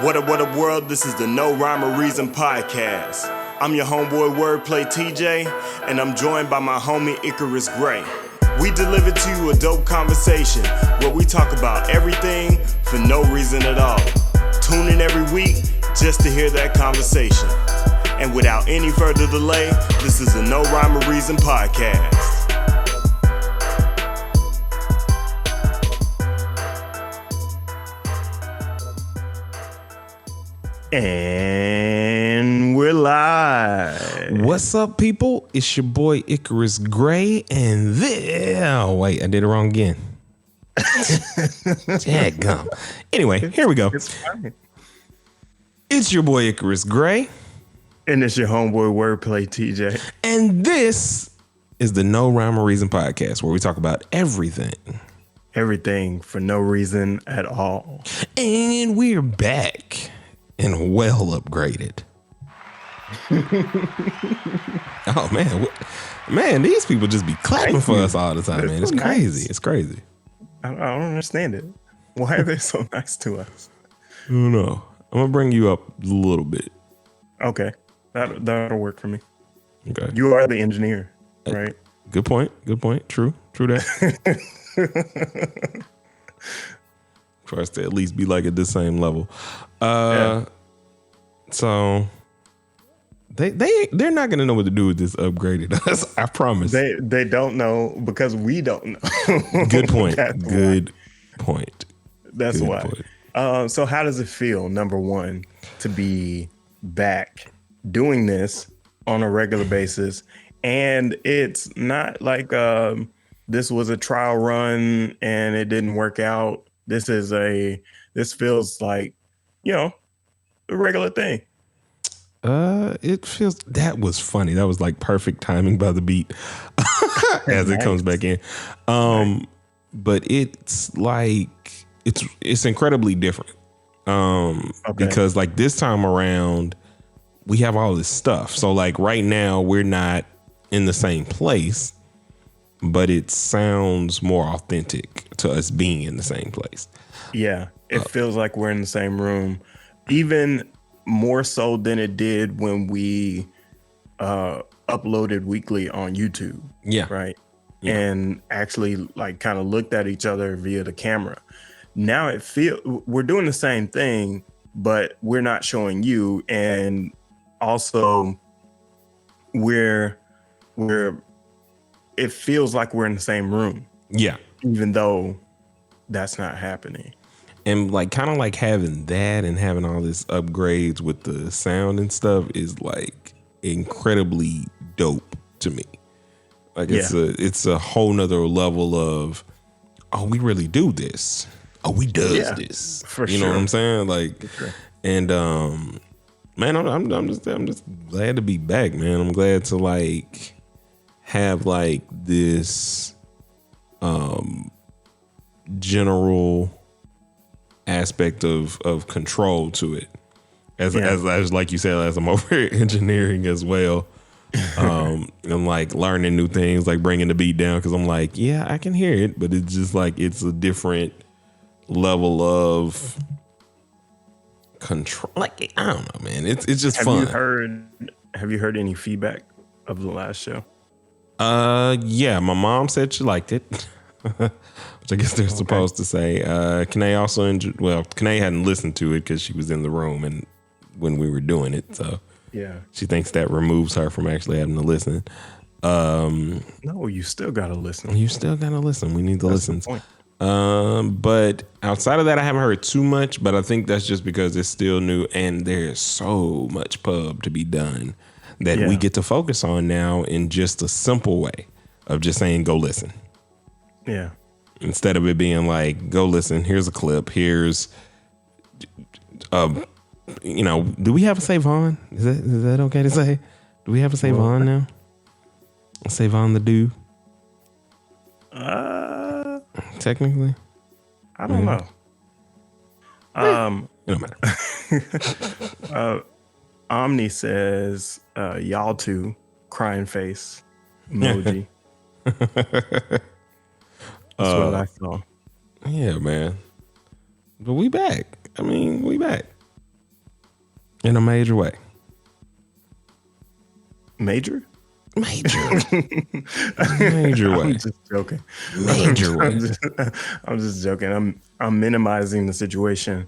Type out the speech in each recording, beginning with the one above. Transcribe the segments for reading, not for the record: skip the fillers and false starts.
What up, world? This is the No Rhyme or Reason podcast. I'm your homeboy WordPlay TJ, and I'm joined by my homie Icarus Gray. We deliver to you a dope conversation where we talk about everything for no reason at all. Tune in every week just to hear that conversation. And without any further delay, this is the No Rhyme or Reason podcast. And we're live. What's up, people? It's your boy Icarus Gray, and oh wait, I did it wrong again. Dadgum. Anyway, here we go. It's fine. It's your boy Icarus Gray, And it's your homeboy WordPlay TJ. and this is the No Rhyme or Reason podcast, where we talk about everything. Everything for no reason at all. And we're back and well upgraded. Oh man, these people just be clapping for us all the time, man. It's crazy. It's crazy. I don't understand it. Why are they so nice to us? I don't know. I'm gonna bring you up a little bit. Okay, that'll work for me. Okay. You are the engineer, right? Good point. True that. For us to at least be like at the same level. So they're not gonna know what to do with this upgraded us. I promise. They don't know because we don't know. Good point. That's Point. That's Good why. point. So how does it feel, number one, to be back doing this on a regular basis? And it's not like this was a trial run and it didn't work out. This feels like, a regular thing. It feels that was funny. That was like perfect timing by the beat as it comes back in. But it's like it's incredibly different. Because like this time around we have all this stuff. So like right now we're not in the same place, but it sounds more authentic to us being in the same place. Yeah, it feels like we're in the same room, even more so than it did when we uploaded weekly on YouTube. Yeah. Right. Yeah. And actually like kind of looked at each other via the camera. Now we're doing the same thing, but we're not showing you. And also it feels like we're in the same room. Yeah. Even though that's not happening. And like kind of like having that and having all this upgrades with the sound and stuff is like incredibly dope to me. Like it's a whole nother level of, oh, we really do this. Oh, we does this. For you know what I'm saying? Like, and man, I'm just glad to be back, man. I'm glad to like have like this general aspect of control to it, as like you said, as I'm over here engineering as well. I'm like learning new things, like bringing the beat down, because I'm like, yeah, I can hear it, but it's just like it's a different level of control. Like I don't know, man. It's just fun. Have you heard any feedback of the last show? Yeah, my mom said she liked it. Which I guess they're supposed to say. Kanae also enjoyed. Well, Kanae hadn't listened to it because she was in the room and when we were doing it, so yeah, she thinks that removes her from actually having to listen. No, you still gotta listen. You still gotta listen. We need the listens. But outside of that, I haven't heard too much. But I think that's just because it's still new and there's so much pub to be done that we get to focus on now in just a simple way of just saying, go listen. Yeah. Instead of it being like, go listen, here's a clip, here's, do we have a save on? Is that okay to say? Do we have a save on now? A save on the do? Technically? I don't know. It don't matter. Omni says, y'all too, crying face emoji. That's what I saw. Yeah, man. But we back. I mean, we back. In a major way. Major? Major. Major way. I'm just joking. Major way. I'm just joking. I'm minimizing the situation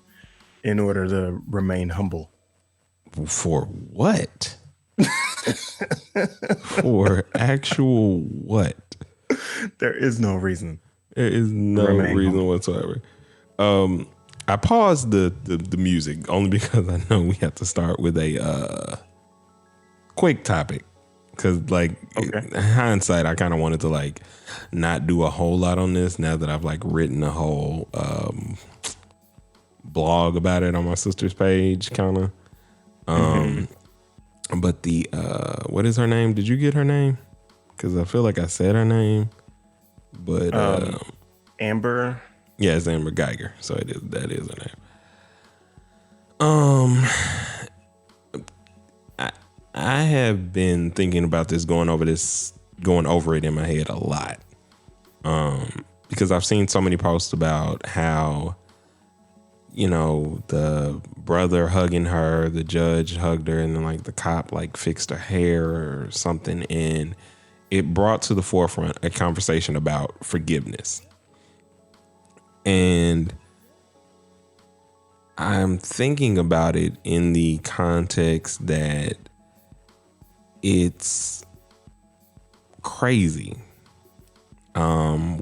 in order to remain humble. For what? For actual what? There is no reason. There is no reason whatsoever. I paused the music only because I know we have to start with a quick topic. Because in hindsight, I kind of wanted to not do a whole lot on this now that I've written a whole blog about it on my sister's page, kind of. But the what is her name? Did you get her name? Because I feel like I said her name, but Amber. Yeah, it's Amber Guyger. So that is her name. I have been thinking about this, going over it in my head a lot. Because I've seen so many posts about how, the brother hugging her, the judge hugged her, and then the cop fixed her hair or something. And it brought to the forefront a conversation about forgiveness. And I'm thinking about it in the context that it's crazy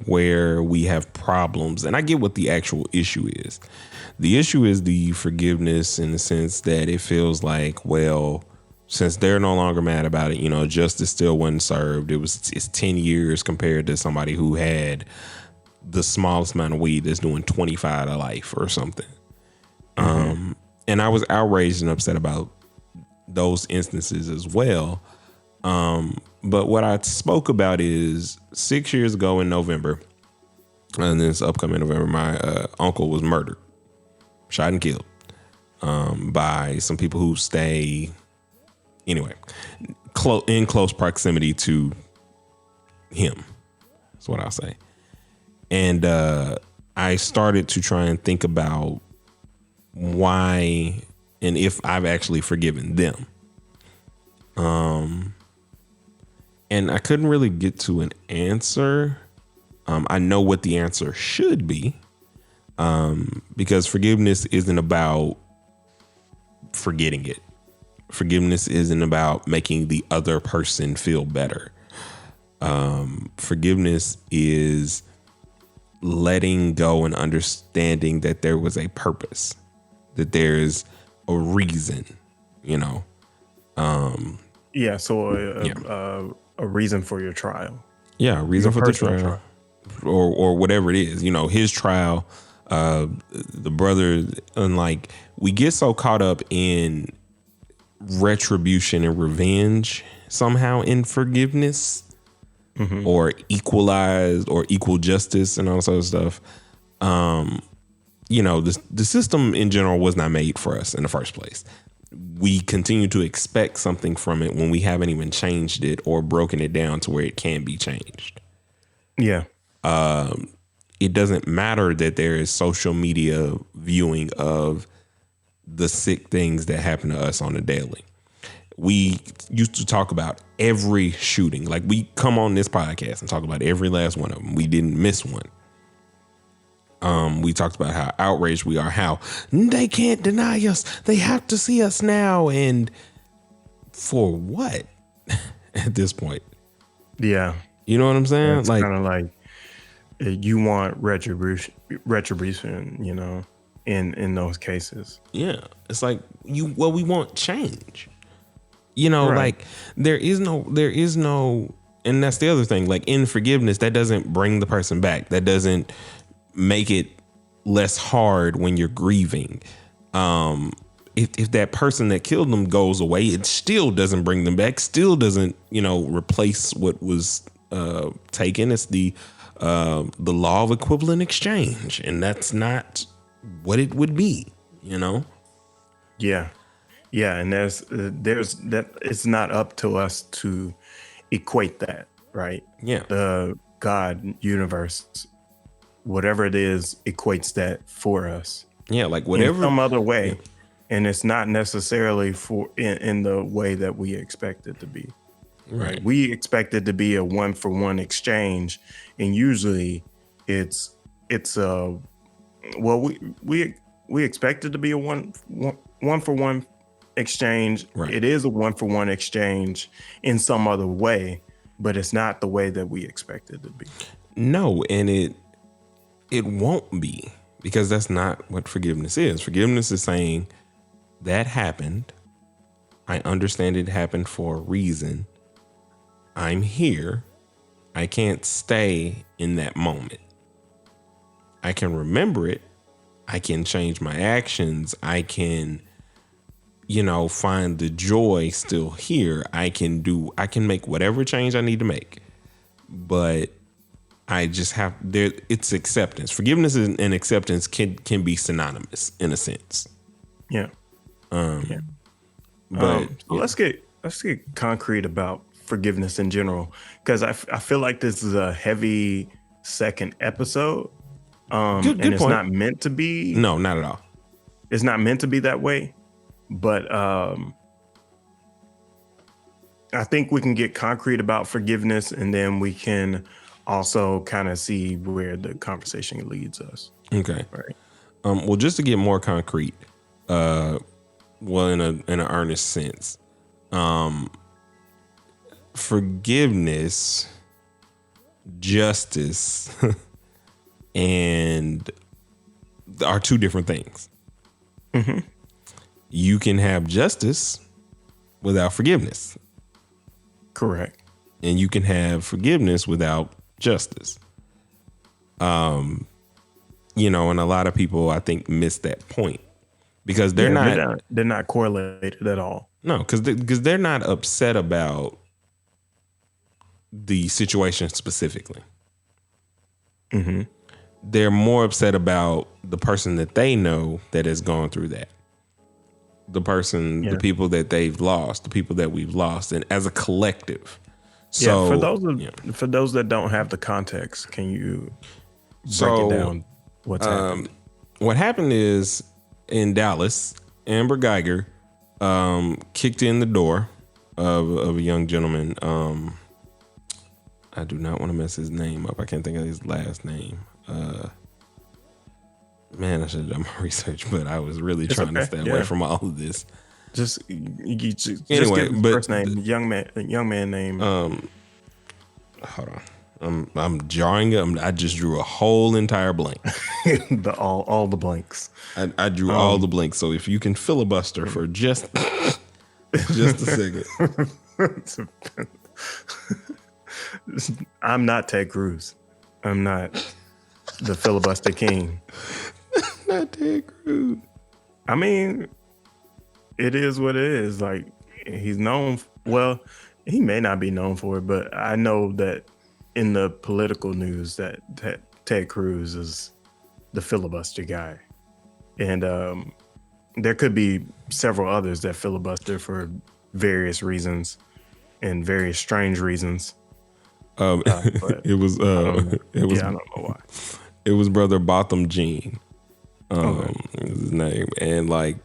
where we have problems. And I get what the actual issue is. The issue is the forgiveness in the sense that it feels like, well, since they're no longer mad about it, justice still wasn't served. It's 10 years compared to somebody who had the smallest amount of weed that's doing 25 to life or something. And I was outraged and upset about those instances as well. But what I spoke about is 6 years ago in November, and this upcoming November, my uncle was murdered, shot and killed by some people who stay, anyway, in close proximity to him. That's what I'll say. And I started to try and think about why and if I've actually forgiven them. And I couldn't really get to an answer. I know what the answer should be, because forgiveness isn't about forgetting it. Forgiveness isn't about making the other person feel better. Forgiveness is letting go and understanding that there was a purpose, that there's a reason, A reason for your trial. Yeah, a reason for the trial. Or whatever it is. His trial, the brother, and we get so caught up in retribution and revenge somehow in forgiveness, or equalized or equal justice and all this other stuff. The system in general was not made for us in the first place. We continue to expect something from it when we haven't even changed it or broken it down to where it can be changed. Yeah. It doesn't matter that there is social media viewing of the sick things that happen to us on a daily. We used to talk about every shooting. We come on this podcast and talk about every last one of them. We didn't miss one. We talked about how outraged we are, how they can't deny us. They have to see us now. And for what at this point? Yeah. You know what I'm saying? It's kind of you want retribution, in those cases. Yeah. It's we want change. Right. There is no, and that's the other thing. In forgiveness, that doesn't bring the person back. That doesn't make it less hard when you're grieving. If that person that killed them goes away, it still doesn't bring them back. Still doesn't, replace what was taken. It's the law of equivalent exchange, and that's not what it would be. Yeah. And there's that. It's not up to us to equate that, right? Yeah. The God universe, whatever it is, equates that for us. Yeah, whatever. In some other way. and it's not necessarily in the way that we expect it to be. Right. We expect it to be a 1-for-1 exchange, and usually it's we expect it to be a one for one exchange. Right. It is a 1-for-1 exchange in some other way, but it's not the way that we expect it to be. No, and it won't be, because that's not what forgiveness is. Forgiveness is saying that happened. I understand it happened for a reason. I'm here. I can't stay in that moment. I can remember it. I can change my actions. I can, find the joy still here. I can make whatever change I need to make. But I just it's acceptance. Forgiveness and acceptance can be synonymous in a sense. Yeah. But let's get concrete about forgiveness in general, because I feel like this is a heavy second episode. Good and it's point. not meant to be. No, not at all. It's not meant to be that way. But I think we can get concrete about forgiveness, and then we can also kind of see where the conversation leads us. Okay. Right. Well, just to get more concrete, in an earnest sense, forgiveness, justice, and are two different things. Mm-hmm. You can have justice without forgiveness. Correct. And you can have forgiveness without justice. And a lot of people, I think, miss that point because they're not correlated at all. No, because they're not upset about the situation specifically. Mm-hmm. They're more upset about the person that they know that has gone through that. The person, the people that they've lost, the people that we've lost, and as a collective. So for those that don't have the context, can you break it down? What's happened? What happened is in Dallas, Amber Guyger kicked in the door of a young gentleman. I do not want to mess his name up. I can't think of his last name. Man, I should have done my research, but I was really trying to stay away from all of this. Just anyway, but first name, young man name. Hold on, I'm drawing up. I just drew a whole entire blank. all the blanks. I drew all the blanks. So if you can filibuster for just a second. I'm not Ted Cruz. I'm not the filibuster king. Not Ted Cruz. I mean, it is what it is. Like, he's known. Well, he may not be known for it, but I know that in the political news that Ted Cruz is the filibuster guy, and there could be several others that filibuster for various reasons and various strange reasons. It was I don't know why. It was Brother Botham Jean. His name, and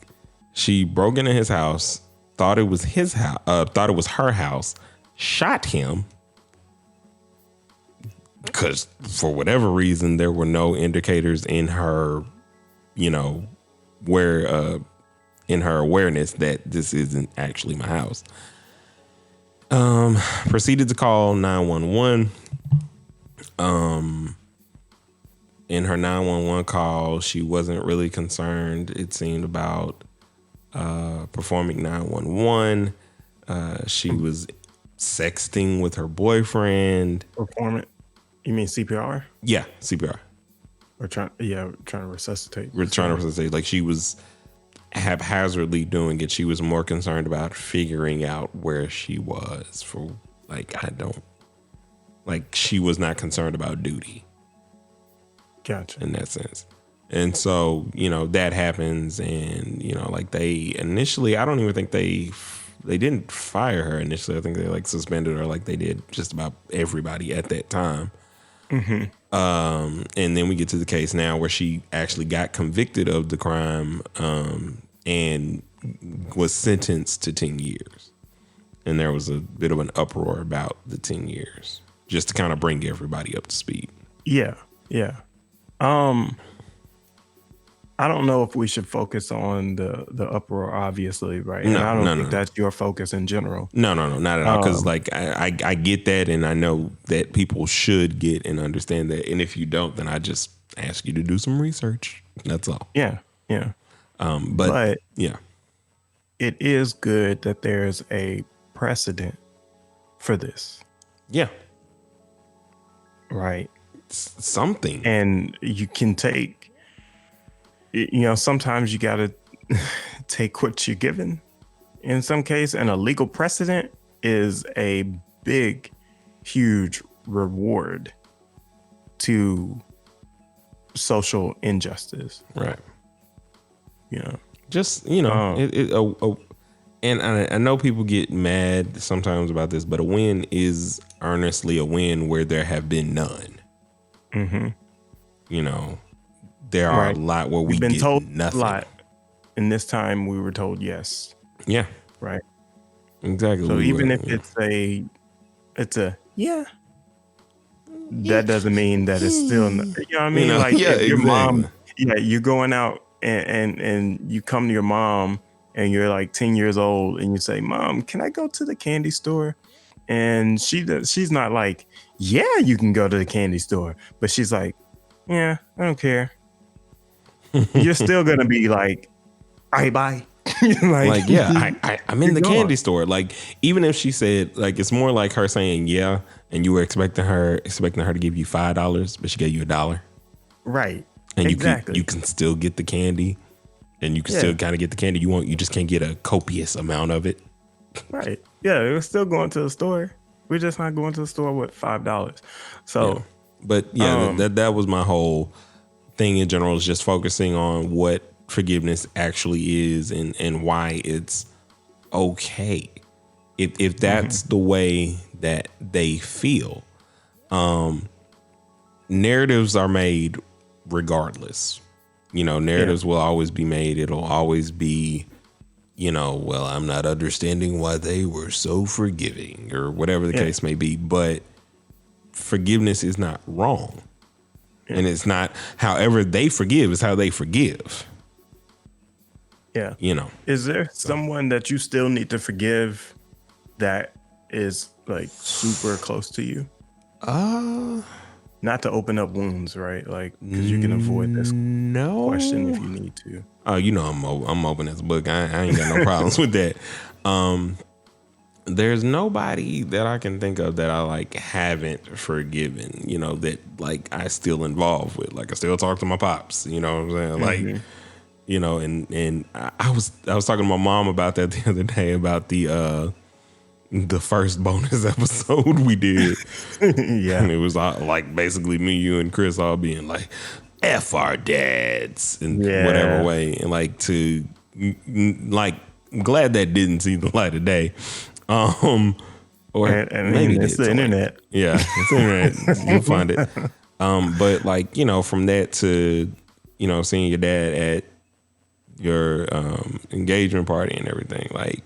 she broke into his house, thought it was his house, thought it was her house, shot him because for whatever reason there were no indicators in her, where in her awareness that this isn't actually my house. Proceeded to call 911. In her 911 call, she wasn't really concerned, it seemed, about performing 911. She was sexting with her boyfriend. Perform it? You mean CPR? Yeah, CPR. Or trying to resuscitate. Trying to resuscitate. Like, she was haphazardly doing it. She was more concerned about figuring out where she was she was not concerned about duty. Gotcha. In that sense. And so, that happens, and, they initially, I don't even think they didn't fire her initially. I think they suspended her like they did just about everybody at that time. Mm-hmm. And then we get to the case now where she actually got convicted of the crime, and was sentenced to 10 years. And there was a bit of an uproar about the 10 years, just to kind of bring everybody up to speed. Yeah. Yeah. I don't know if we should focus on the uproar, obviously, right? No, and I don't think that's your focus in general. No, not at all. Because like I get that, and I know that people should get and understand that. And if you don't, then I just ask you to do some research. That's all. Yeah, yeah. But yeah, it is good that there's a precedent for this. Yeah. Right. Something. And you can take, sometimes you got to take what you're given in some case. And a legal precedent is a big, huge reward to social injustice. Right. Just, Um, and I know people get mad sometimes about this, but a win is earnestly a win where there have been none. Mm-hmm. There are a lot where we've been told nothing. A lot. And this time we were told yes. Yeah. Right. Exactly. So even if it's a yeah, that doesn't mean that it's still, you know what I mean? Like your mom, you're going out and you come to your mom and you're like 10 years old and you say, Mom, can I go to the candy store? And she's not like, yeah, you can go to the candy store. But she's like, yeah, I don't care. You're still going to be like, all right, bye. I'm in the candy store. Like, even if she said, like, it's more like her saying, yeah, and you were expecting her to give you $5, but she gave you $1. Right. And you can still get the candy, and you can still kind of get the candy you want. You just can't get a copious amount of it. Right. Yeah, we're still going to the store. We're just not going to the store with $5. So, but that was my whole thing in general, is just focusing on what forgiveness actually is and why it's okay. If that's the way that they feel, narratives are made regardless. Narratives will always be made. It'll always be, well, I'm not understanding why they were so forgiving or whatever the case may be. But forgiveness is not wrong. Yeah. And it's not however they forgive is how they forgive. Yeah. Is there someone that you still need to forgive that is like super close to you? Not to open up wounds, right? Like, because you can avoid this question if you need to. Oh, I'm open as a book. I ain't got no problems with that. There's nobody that I can think of that I like haven't forgiven, that like I still involved with. Like, I still talk to my pops, you know what I'm saying? Like, and I was talking to my mom about that the other day, about the first bonus episode we did. Yeah. And it was like basically me, you, and Chris all being like, F our dads in whatever way. And like I'm glad that didn't see the light of day. Or maybe it's the internet. It's the internet. You'll find it. But like, from that to, seeing your dad at your engagement party and everything, like,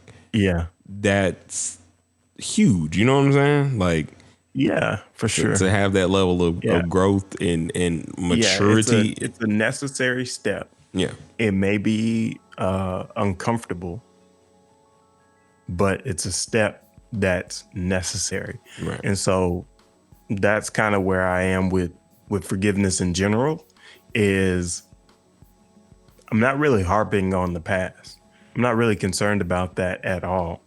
that's huge. You know what I'm saying? Like, for sure. To have that level of growth and maturity. It's a necessary step. Yeah. It may be uncomfortable, but it's a step that's necessary. Right. And so that's kind of where I am with forgiveness in general, is I'm not really harping on the past. I'm not really concerned about that at all.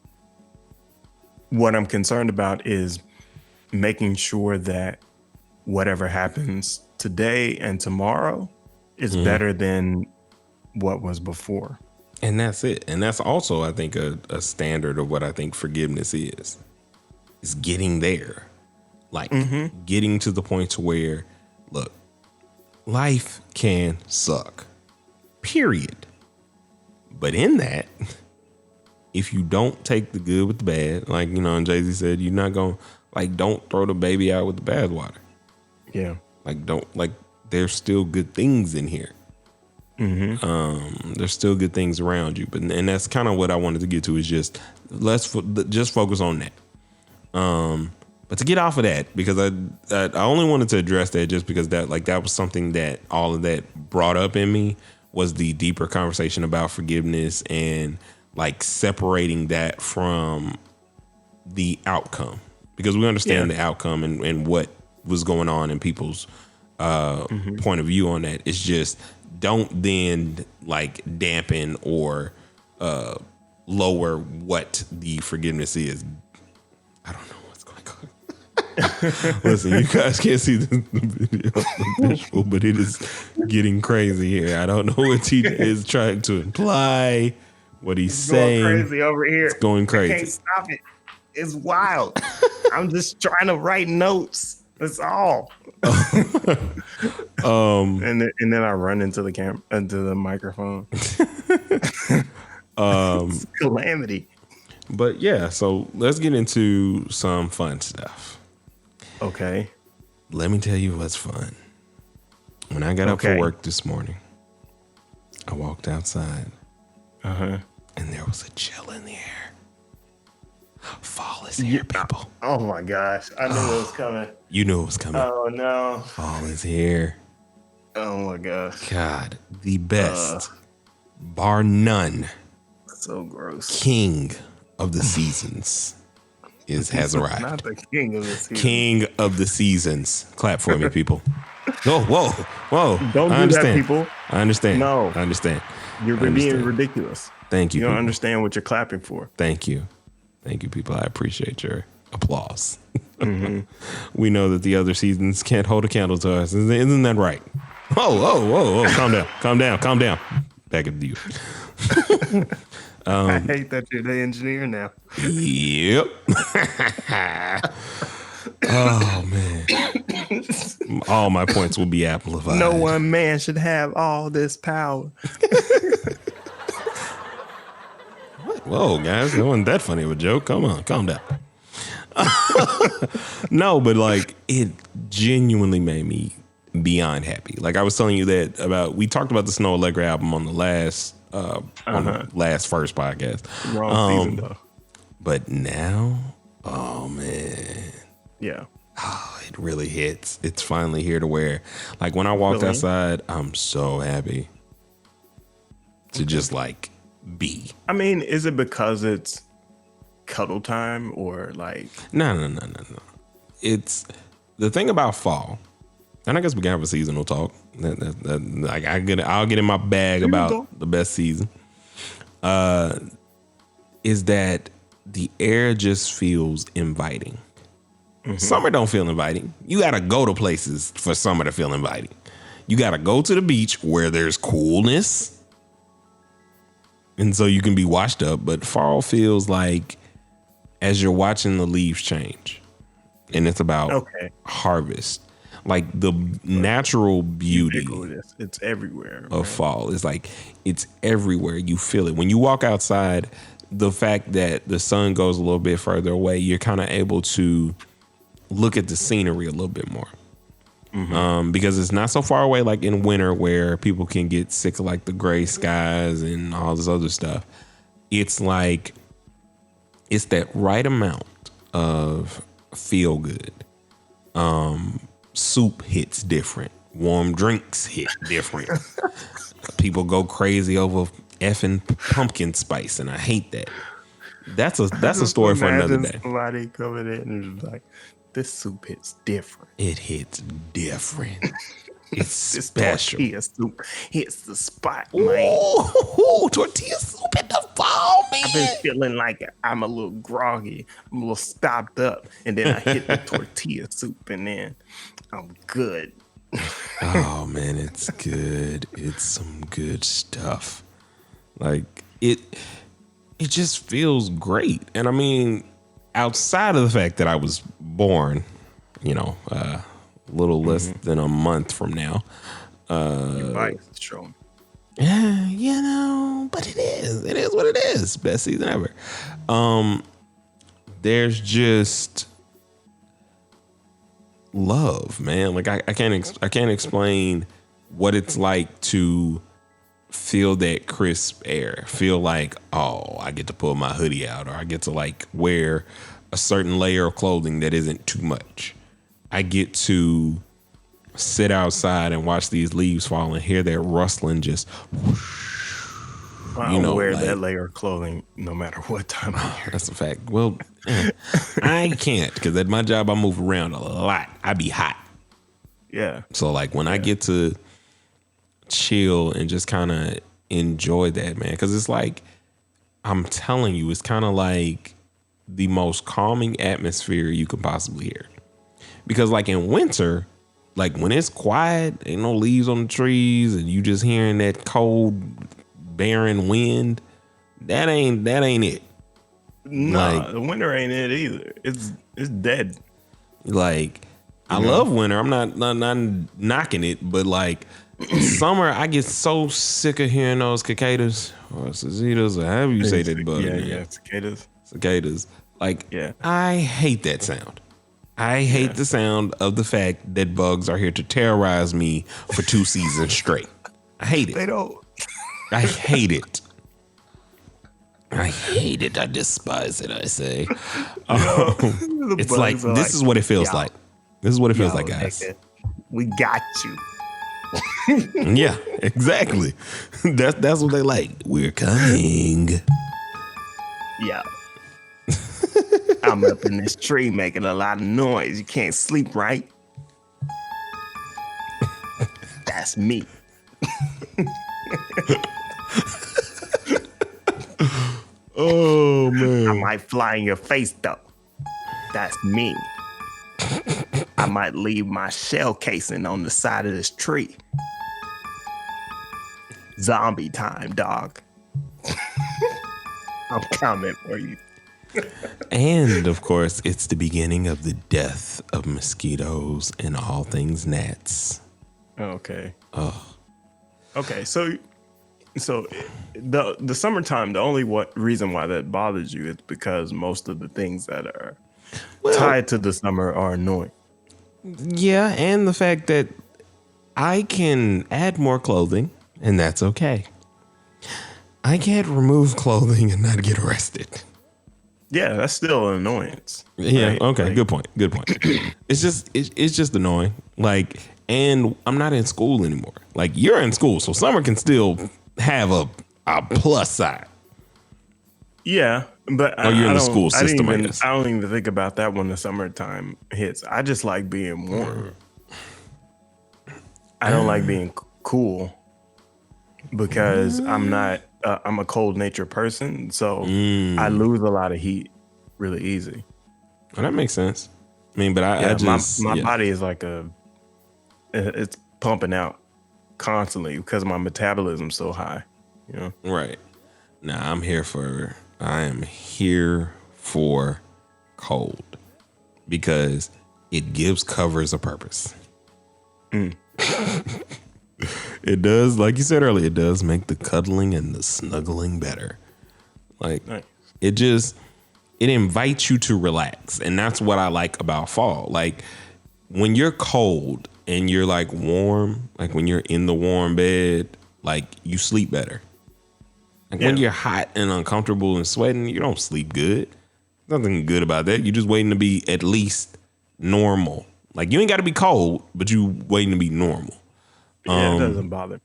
What I'm concerned about is making sure that whatever happens today and tomorrow is better than what was before. And that's it. And that's also, I think, a standard of what I think forgiveness is getting there. Like getting to the point to where, look, life can suck, period. But in that, if you don't take the good with the bad, like, and Jay-Z said, you're not going to, like, don't throw the baby out with the bathwater. Yeah. Like, there's still good things in here. There's still good things around you, and that's kind of what I wanted to get to is just just focus on that. But to get off of that, because I only wanted to address that just because that was something that all of that brought up in me was the deeper conversation about forgiveness and like separating that from the outcome, because we understand the outcome and what was going on in people's point of view on that. It's just don't then like dampen or lower what the forgiveness is. I don't know what's going on. Listen, you guys can't see the video, the visual, but it is getting crazy here. I don't know what he is trying to imply, what he's saying. Going crazy over here. It's going crazy. I can't stop it. It's wild. I'm just trying to write notes. That's all. And then I run into the microphone. It's calamity. But yeah, so let's get into some fun stuff. Okay. Let me tell you what's fun. When I got up for work this morning, I walked outside. And there was a chill in the air. Fall is here, people. Oh my gosh. I knew it was coming. You knew it was coming. Oh no. Fall is here. Oh my gosh. God, the best, bar none. So gross. King of the seasons has arrived. Not the king of the season. King of the seasons. Clap for me, people. Oh, whoa. Don't do that, people. I understand. No. I understand. You're being ridiculous. Thank you. You don't people. understand what you're clapping for. Thank you. Thank you, people. I appreciate your applause. We know that the other seasons can't hold a candle to us. Isn't that right? Whoa. Calm down. Back at you. I hate that you're the engineer now. Yep. Oh, man. All my points will be amplified. No one man should have all this power. Whoa, guys, that wasn't that funny of a joke. Come on, calm down. No, but like it genuinely made me beyond happy. Like I was telling you that we talked about the Snow Allegra album on the last first podcast. Wrong season though. But now, oh man. Yeah. Oh, it really hits. It's finally here to where like when I walked outside, I'm so happy to just like be. I mean, is it because it's cuddle time or like? No. It's the thing about fall, and I guess we can have a seasonal talk. Like I'll get in my bag about the best season. Is that the air just feels inviting. Summer don't feel inviting. You gotta go to places for summer to feel inviting. You gotta go to the beach where there's coolness. And so you can be washed up, but fall feels like as you're watching the leaves change, and it's about harvest, like the natural beauty. It's everywhere of fall. It's like it's everywhere. You feel it when you walk outside. The fact that the sun goes a little bit further away, you're kind of able to look at the scenery a little bit more. Because it's not so far away like in winter where people can get sick of like the gray skies and all this other stuff. It's like it's that right amount of feel good. Soup hits different. Warm drinks hit different. People go crazy over effing pumpkin spice, and I hate that. That's a story for another day. Somebody coming in and is like, this soup hits different. It hits different. It's this special. Tortilla soup hits the spot, man. Ooh, tortilla soup in the fall, man. I've been feeling like I'm a little groggy. I'm a little stopped up. And then I hit the tortilla soup and then I'm good. Oh, man, it's good. It's some good stuff. Like, it just feels great. And I mean, outside of the fact that I was born, a little less than a month from now. Your body's strong. Yeah, but it is. It is what it is. Best season ever. There's just love, man. Like I can't explain what it's like to feel that crisp air, feel like, oh, I get to pull my hoodie out, or I get to like wear a certain layer of clothing that isn't too much. I get to sit outside and watch these leaves fall and hear that rustling just whoosh. I'll wear that layer of clothing no matter what time of year. That's a fact. Well, I can't, because at my job I move around a lot. I be hot. Yeah. So like when I get to chill and just kind of enjoy that, man, because it's like, I'm telling you, it's kind of like the most calming atmosphere you could possibly hear. Because like in winter, like when it's quiet, ain't no leaves on the trees, and you just hearing that cold, barren wind, that ain't it. No, like, the winter ain't it either. It's dead. Like, I love winter. I'm not knocking it, but like summer, I get so sick of hearing those cicadas or cicadas or however you say that bug. Yeah, cicadas. Like, I hate that sound. I hate the sound of the fact that bugs are here to terrorize me for 2 seasons straight. I hate it. They don't. I hate it. I hate it. I despise it, I say. It's like, this is what it feels like. This is what it feels like, guys. We got you. Yeah, exactly. That's what they like. We're coming. Yeah. I'm up in this tree making a lot of noise. You can't sleep, right? That's me. Oh, man. I might fly in your face, though. That's me. I might leave my shell casing on the side of this tree. Zombie time, dog. I'm coming for you. And, of course, it's the beginning of the death of mosquitoes and all things gnats. Okay. Oh. Okay, so the summertime, the only reason why that bothers you is because most of the things that are tied to the summer are annoying. Yeah, and the fact that I can add more clothing, and that's okay. I can't remove clothing and not get arrested. Yeah, that's still an annoyance. Yeah, right? okay, like, good point. It's just annoying. Like, and I'm not in school anymore. Like, you're in school, so summer can still have a plus side. Yeah, but you're in the school system, I guess. I don't even think about that when the summertime hits. I just like being warm. I don't like being cool because I'm a cold nature person, so I lose a lot of heat really easy. Well, that makes sense. I mean, but I just my body is like it's pumping out constantly because my metabolism's so high, you know? Right. Now I am here for cold because it gives covers a purpose. It does, like you said earlier, it does make the cuddling and the snuggling better. Like, nice. It invites you to relax. And that's what I like about fall. Like, when you're cold and you're like warm, like when you're in the warm bed, like you sleep better. Like when you're hot and uncomfortable and sweating, you don't sleep good. Nothing good about that. You're just waiting to be at least normal. Like, you ain't got to be cold, but you waiting to be normal. Yeah, it doesn't bother me.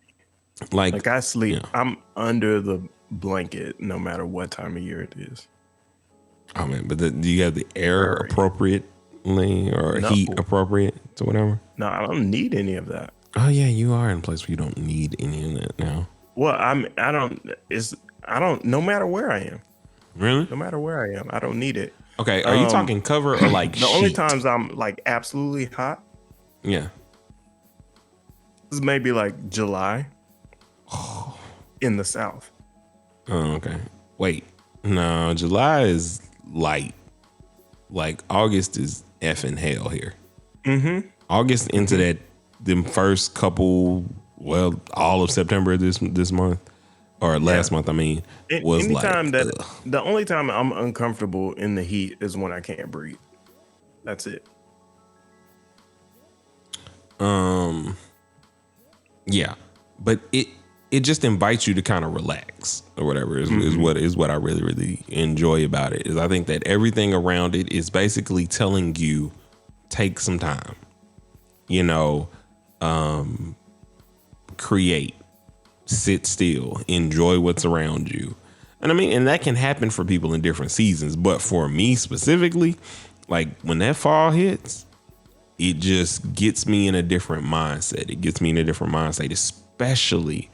Like I sleep, I'm under the blanket no matter what time of year it is. Oh man, but do you have the air appropriately or heat appropriate to whatever? No, I don't need any of that. Oh yeah, you are in a place where you don't need any of that now. Well, I don't. No matter where I am. Really? No matter where I am, I don't need it. Okay, are you talking cover or like the only times I'm like absolutely hot? Yeah. This is maybe like July in the South. Oh, okay. Wait, no, July is light. Like August is effing hell here. Mm-hmm. August into that them first couple, well, all of September this month or last month. I mean, was anytime like the only time I'm uncomfortable in the heat is when I can't breathe. That's it. Yeah, but it it just invites you to kind of relax or whatever is what I really, really enjoy about it. Is I think that everything around it is basically telling you, take some time, create, sit still, enjoy what's around you. And I mean, and that can happen for people in different seasons. But for me specifically, like when that fall hits, it just gets me in a different mindset. It gets me in a different mindset, especially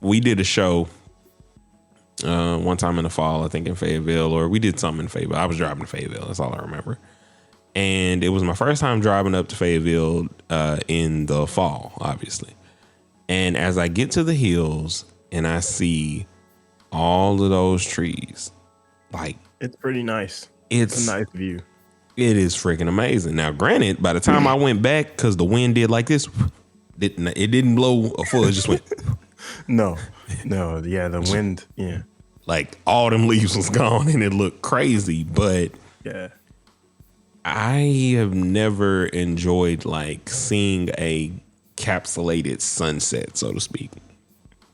we did a show one time in the fall, I think in Fayetteville, or we did something in Fayetteville. I was driving to Fayetteville. That's all I remember. And it was my first time driving up to Fayetteville in the fall, obviously. And as I get to the hills and I see all of those trees, like, it's pretty nice. It's a nice view. It is freaking amazing. Now, granted, by the time I went back, because the wind did like this, it didn't blow a full, it just went. No, yeah, the wind, yeah. Like all them leaves was gone and it looked crazy, but yeah. I have never enjoyed like seeing a capsulated sunset, so to speak.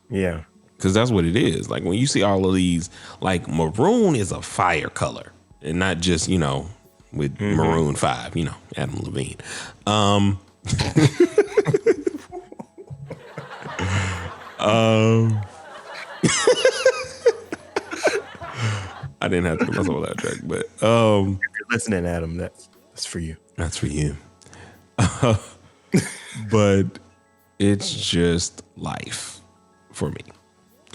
Yeah. Because that's what it is. Like when you see all of these, like maroon is a fire color and not just, with Maroon 5, Adam Levine. I didn't have to get myself on that track, but if you're listening, Adam, that's for you. That's for you. But it's just life for me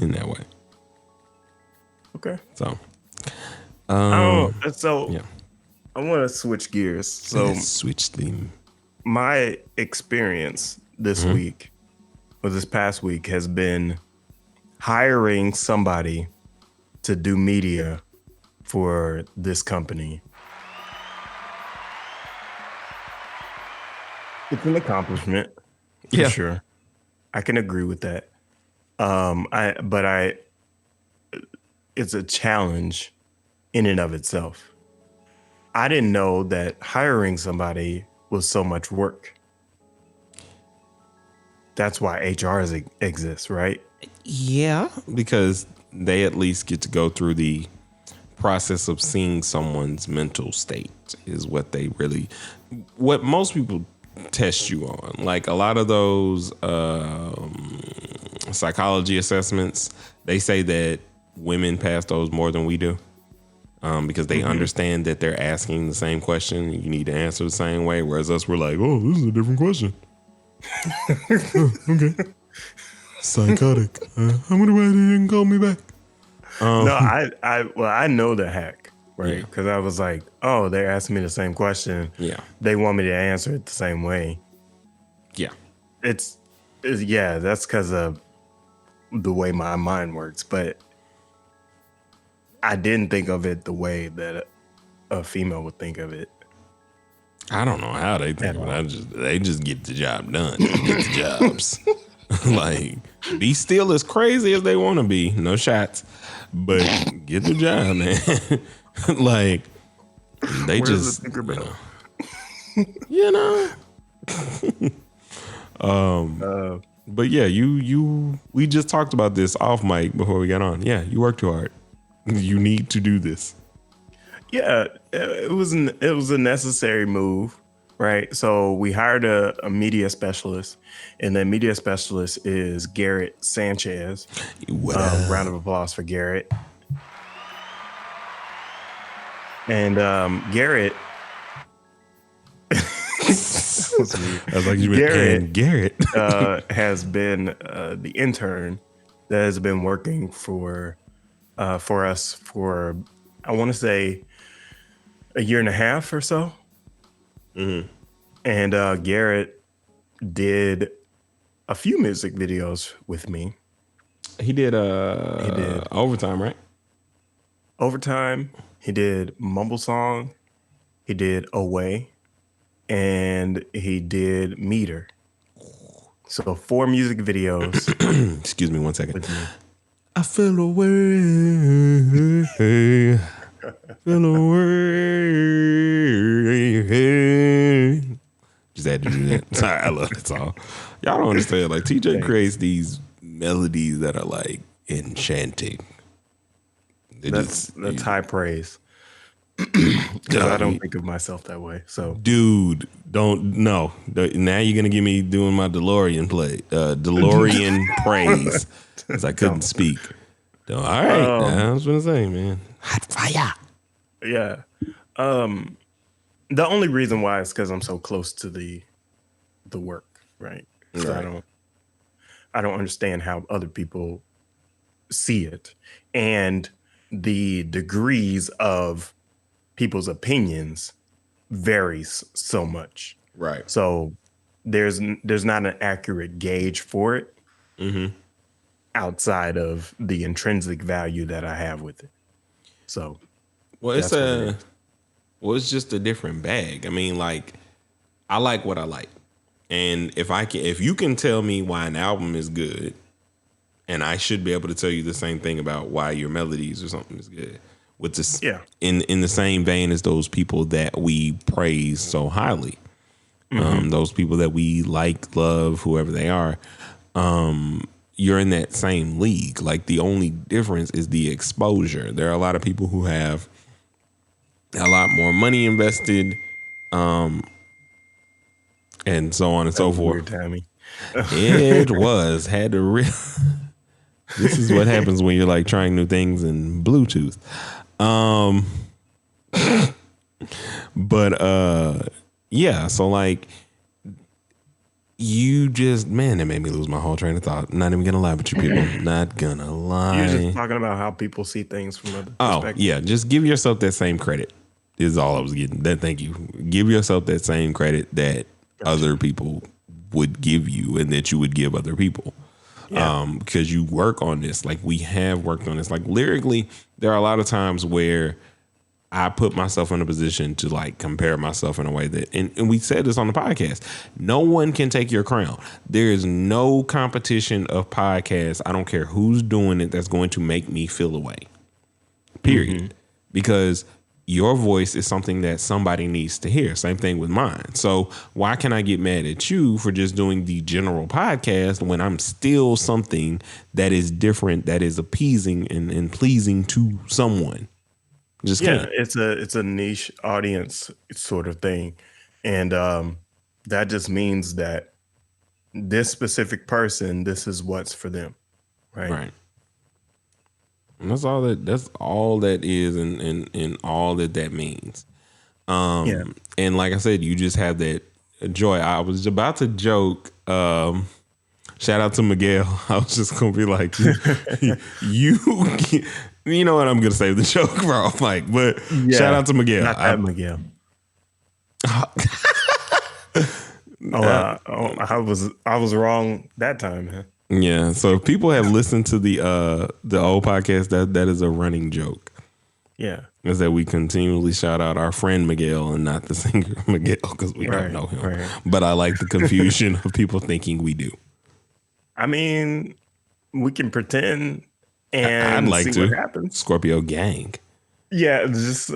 in that way. Okay. So, yeah. I want to switch gears. So let's switch theme. My experience this week, or this past week, has been hiring somebody to do media for this company. It's an accomplishment, for sure. I can agree with that. It's a challenge in and of itself. I didn't know that hiring somebody was so much work. That's why HR exists, right? Yeah, because they at least get to go through the process of seeing someone's mental state is what most people test you on. Like a lot of those psychology assessments, they say that women pass those more than we do. Because they understand that they're asking the same question. You need to answer the same way. Whereas us, we're like, oh, this is a different question. Okay. Psychotic. I'm going to write it and call me back. No, I know the hack, right? Because I was like, oh, they're asking me the same question. Yeah. They want me to answer it the same way. Yeah. It's that's because of the way my mind works. But I didn't think of it the way that a female would think of it. I don't know how they think of it. They just get the job done. They get the jobs. Like, be still as crazy as they want to be. No shots. But get the job, man. Like, they Where's just, the Tinkerbell? But yeah, we just talked about this off mic before we got on. Yeah, you work too hard. You need to do this. Yeah, it was a necessary move, right? So we hired a media specialist, and the media specialist is Garrett Sanchez. Round of applause for Garrett. And Garrett, I was like, you meant Garrett has been the intern that has been working for us for, I want to say, a year and a half or so. Mm-hmm. And Garrett did a few music videos with me. He did Overtime, right? Overtime. He did Mumble Song. He did Away. And he did Meter. So 4 music videos. Excuse me 1 second. With me. I feel away. Feel away. Just had to do that. Sorry, I love that song. Y'all don't understand. Like TJ creates these melodies that are like enchanting. That's high praise. Because I don't think of myself that way. So, dude, don't no. Now you're gonna get me doing my DeLorean praise, because I couldn't speak. So, all right, I was gonna say, man, hot fire. Yeah. The only reason why is because I'm so close to the work, right? So Right. I don't understand how other people see it, and the degrees of people's opinions varies so much. Right. So there's not an accurate gauge for it outside of the intrinsic value that I have with it. So Well, that's what it is. it's just a different bag. I mean, like, I like what I like, and if you can tell me why an album is good, and I should be able to tell you the same thing about why your melodies or something is good, with this, in the same vein as those people that we praise so highly, those people that we like, love, whoever they are. You're in that same league. Like, the only difference is the exposure. There are a lot of people who have a lot more money invested, and so on and so forth. Weird timing. It was had to. This is what happens when you're like trying new things in Bluetooth. But yeah. So like, you just, man, that made me lose my whole train of thought. Not even gonna lie with you people. Not gonna lie. You're just talking about how people see things from other perspectives. Yeah, just give yourself that same credit. Is all I was getting. That, thank you. Give yourself that same credit that other people would give you, and that you would give other people. Because you work on this. Like, we have worked on this. Like, lyrically, there are a lot of times where I put myself in a position to like compare myself in a way that, and we said this on the podcast, no one can take your crown. There is no competition of podcasts, I don't care who's doing it, that's going to make me feel away. Period. Because your voice is something that somebody needs to hear. Same thing with mine. So why can I get mad at you for just doing the general podcast when I'm still something that is different, that is appeasing and pleasing to someone? Just can't. It's a niche audience sort of thing, and that just means that this specific person, this is what's for them, right? And that's all that is, and all that means. And like I said, you just have that joy. I was about to joke. Shout out to Miguel. I was just gonna be like, you know what? I'm gonna save the joke for off mic, but shout out to Miguel. Not that Miguel. I was wrong that time, man. Yeah. So if people have listened to the old podcast, that is a running joke. Yeah. Is that we continually shout out our friend Miguel and not the singer Miguel, because we don't know him. Right. But I like the confusion of people thinking we do. I mean, we can pretend and I'd like see to. what happens. Scorpio gang. Yeah, just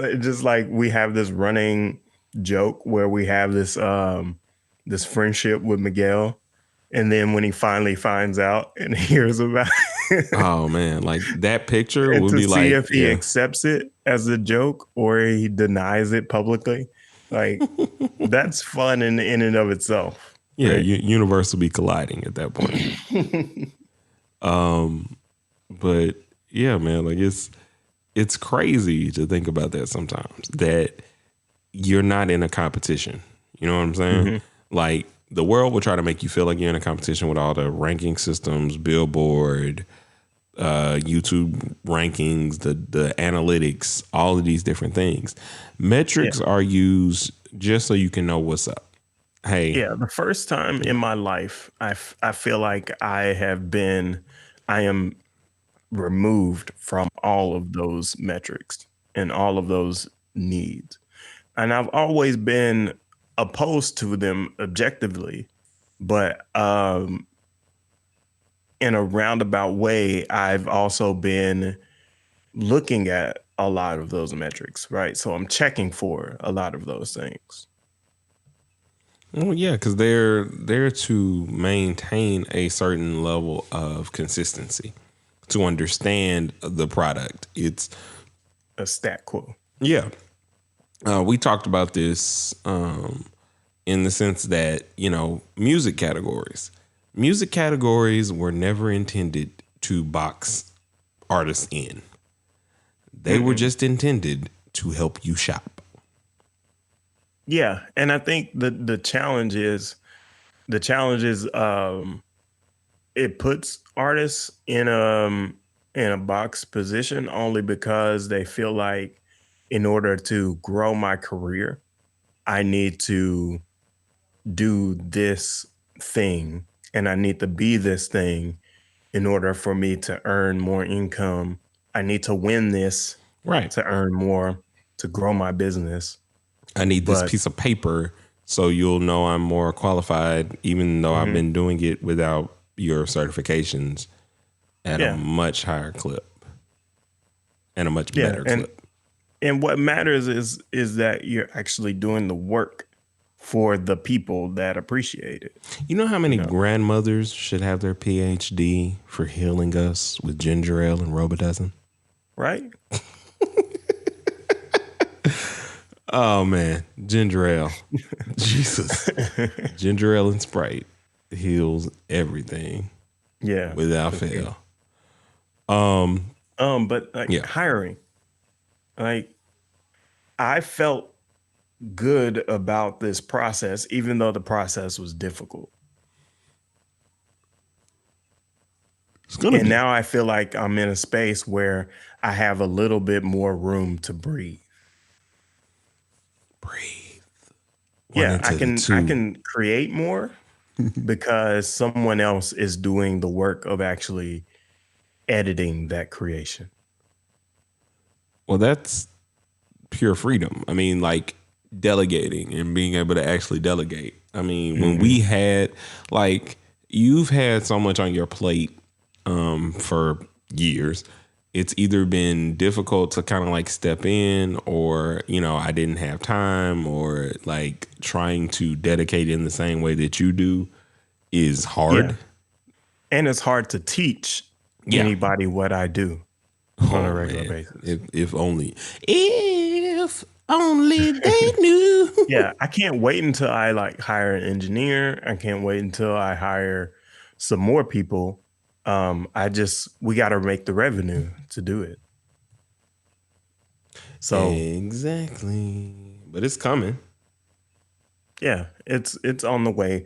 like we have this running joke where we have this this friendship with Miguel, and then when he finally finds out and hears about it, oh man, like that picture and would to be see like, if he accepts it as a joke or he denies it publicly. Like, that's fun in and of itself. Yeah, right? universe will be colliding at that point. But yeah, man, like it's crazy to think about that sometimes, that you're not in a competition. You know what I'm saying? Like, the world will try to make you feel like you're in a competition with all the ranking systems, Billboard, YouTube rankings, the analytics, all of these different things. Metrics are used just so you can know what's up. Hey. Yeah, the first time in my life, I feel like I am removed from all of those metrics and all of those needs. And I've always been opposed to them objectively, but in a roundabout way, I've also been looking at a lot of those metrics, right? So I'm checking for a lot of those things. Well, yeah, because they're there to maintain a certain level of consistency, to understand the product. It's A stat quo. yeah. We talked about this in the sense that, music categories. Music categories were never intended to box artists in. They were just intended to help you shop. Yeah, and I think the challenge is it puts artists in a box position only because they feel like in order to grow my career, I need to do this thing and I need to be this thing in order for me to earn more income. I need to win this Right. to earn more, to grow my business. I need this But piece of paper so you'll know I'm more qualified, even though I've been doing it without your certifications at a yeah, much higher clip and a much yeah, better clip. and what matters is that you're actually doing the work for the people that appreciate it. You know how many grandmothers should have their PhD for healing us with ginger ale and Robitussin? Right? Oh man, ginger ale. Jesus. Ginger ale and Sprite heals everything Yeah. without fail. But Yeah. hiring, like I felt good about this process, even though the process was difficult. It's gonna And be now I feel like I'm in a space where I have a little bit more room to breathe. breathe. Yeah, I can create more because someone else is doing the work of actually editing that creation. Well, that's pure freedom. I mean, like delegating and being able to actually delegate. I mean, when we had you've had so much on your plate for years. It's either been difficult to kind of like step in or, I didn't have time or like trying to dedicate in the same way that you do is hard. Yeah. And it's hard to teach anybody what I do on a regular basis. If only they knew. Yeah, I can't wait until I hire an engineer. I can't wait until I hire some more people. We got to make the revenue to do it. So exactly, but it's coming. yeah, it's on the way,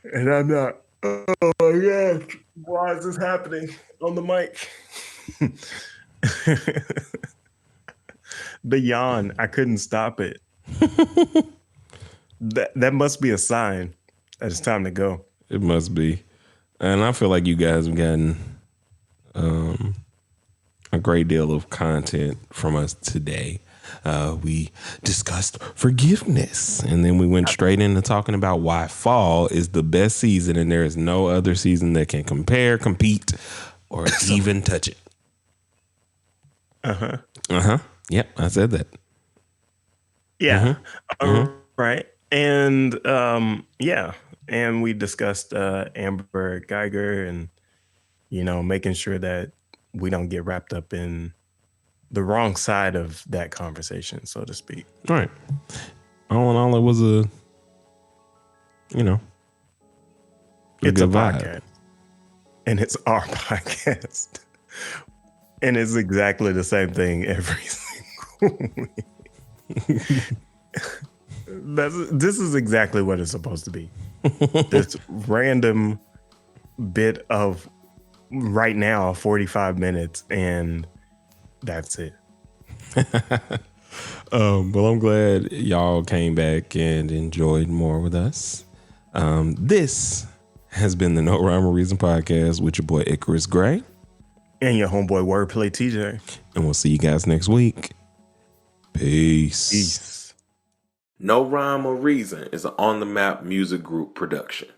and I'm not. Oh my gosh, why is this happening on the mic? The yawn, I couldn't stop it. That must be a sign that it's time to go. It must be. And I feel like you guys have gotten a great deal of content from us today. We discussed forgiveness, and then we went straight into talking about why fall is the best season, and there is no other season that can compare, compete, or even touch it. Yep, I said that. Yeah. Right. And and we discussed Amber Guyger and making sure that we don't get wrapped up in the wrong side of that conversation, so to speak. Right. All in all, it was a It's good a vibe. podcast. And it's our podcast. And it's exactly the same thing every single week. This is exactly what it's supposed to be. This random bit of right now 45 minutes, and that's it. Well, I'm glad y'all came back and enjoyed more with us. This has been the No Rhyme or Reason podcast with your boy Icarus Gray. And your homeboy WordPlay TJ. And we'll see you guys next week. Peace. Peace. No Rhyme or Reason is an On the Map music group production.